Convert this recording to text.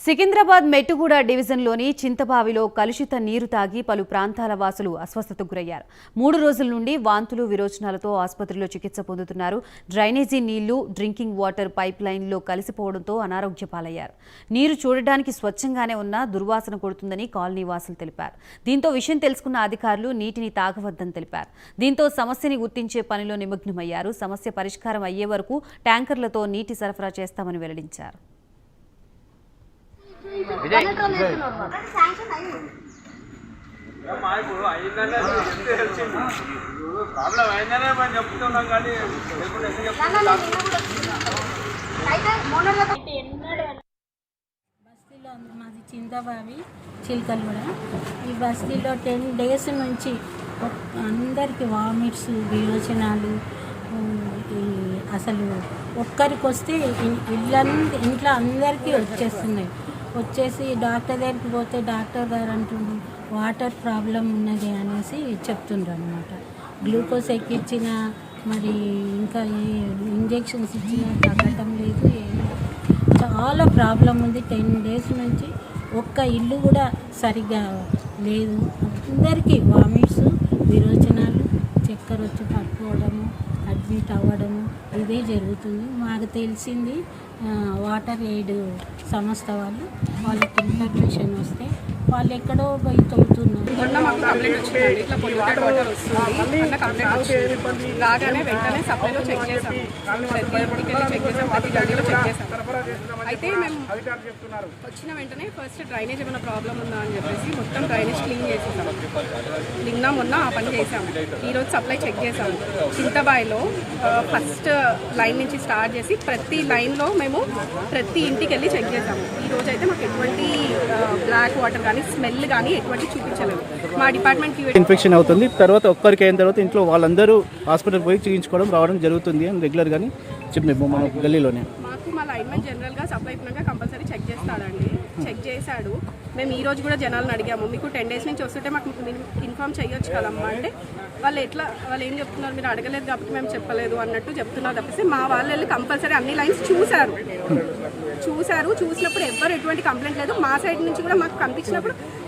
సికింద్రాబాద్ మెట్టుగూడ డివిజన్లోని చింతబావిలో కలుషిత నీరు తాగి పలు ప్రాంతాల వాసులు అస్వస్థతకు గురయ్యారు. 3 రోజుల నుండి వాంతులు విరోచనాలతో ఆసుపత్రిలో చికిత్స పొందుతున్నారు. డ్రైనేజీ నీళ్లు, డ్రింకింగ్ వాటర్ పైప్ లైన్లో కలిసిపోవడంతో అనారోగ్య పాలయ్యారు. నీరు చూడడానికి స్వచ్ఛంగానే ఉన్నా దుర్వాసన కొడుతుందని కాలనీ వాసులు తెలిపారు. దీంతో విషయం తెలుసుకున్న అధికారులు నీటిని తాగవద్దని తెలిపారు. దీంతో సమస్యని గుర్తించే పనిలో నిమగ్నమయ్యారు. సమస్య పరిష్కారం అయ్యే వరకు ట్యాంకర్లతో నీటి సరఫరా చేస్తామని వెల్లడించారు. బస్తీలో మాది చింతబావి చిలకలగూడ. ఈ బస్తీలో 10 days నుంచి అందరికీ వామిట్స్, విరోచనాలు, అసలు ఒక్కరికి వస్తే ఇంట్లో అందరికీ వచ్చేసి డాక్టర్ దగ్గరికి పోతే డాక్టర్ గారు అంటుండ్రు వాటర్ ప్రాబ్లం ఉన్నది అనేసి చెప్తుండ్రు అనమాట. గ్లూకోజ్ ఎక్కించిన మరి ఇంకా ఇంజెక్షన్స్ ఇచ్చినా తగ్గటం లేదు. చాలా ప్రాబ్లం ఉంది. 10 days నుంచి ఒక్క ఇల్లు కూడా సరిగ్గా లేదు. అందరికీ వామిట్స్, విరోచనాలు, చక్కెర వచ్చి పట్టుకోవడము, అడ్మిట్ అవ్వడము ఇదే జరుగుతుంది. మాకు తెలిసింది వాటర్ ఎయిడ్ సంస్థ వాళ్ళకి ఇన్ఫర్మేషన్ వస్తే వాళ్ళు ఎక్కడో పోయి తోలుతున్నారు. మొన్న మాకు కంప్లైంట్ వచ్చిందండి, ఇట్లా పొల్యూటెడ్ వాటర్ వస్తుంది అన్న కంప్లైంట్ వచ్చింది. రాగానే వెంటనే సప్లైలో చెక్ చేసాము, ప్రతి ఇంటికి వెళ్ళి చెక్ చేసాము, ప్రతి గదిలో చెక్ చేసాము. అయితే మేము వచ్చిన వెంటనే ఫస్ట్ డ్రైనేజ్ ఏమైనా ప్రాబ్లం ఉందా అని చెప్పేసి మొత్తం డ్రైనేజ్ క్లీన్ చేసేసాము. మొన్న ఆ పని చేసాము. ఈరోజు సప్లై చెక్ చేసాము. చింతబాయిలో ఫస్ట్ లైన్ నుంచి స్టార్ట్ చేసి ప్రతి లైన్లో మేము ప్రతి ఇంటికి వెళ్ళి చెక్ చేసాము. ఈరోజు అయితే మాకు ఎటువంటి బ్లాక్ వాటర్ కానీ స్మెల్ కానీ ఎటువంటి చూపించలేదు. మా డిపార్ట్మెంట్కి ఇన్ఫెక్షన్ అవుతుంది. తర్వాత ఒక్కరికి అయిన తర్వాత ఇంట్లో వాళ్ళందరూ హాస్పిటల్ పోయి చూపించుకోవడం రావడం జరుగుతుంది అని రెగ్యులర్గానే చెప్పినాము మన గల్లీలోనే. మాకు మా లైన్మెన్ జనరల్గా సప్లై అయిపోయినాక కంపల్సరీ చెక్ చేస్తాడండి. చెక్ చేశాడు. మేము ఈ రోజు కూడా జనాలను అడిగాము, మీకు 10 days నుంచి వస్తుంటే మాకు ఇన్ఫార్మ్ చేయొచ్చు కదమ్మా అంటే వాళ్ళు ఏం చెప్తున్నారు, మీరు అడగలేదు కాబట్టి మేము చెప్పలేదు అన్నట్టు చెప్తున్నారు తప్పిస్తే మా వాళ్ళు వెళ్ళి కంపల్సరీ అన్ని లైన్స్ చూసినప్పుడు ఎవ్వరు ఎటువంటి కంప్లైంట్ లేదు. మా సైడ్ నుంచి కూడా మాకు కనిపించినప్పుడు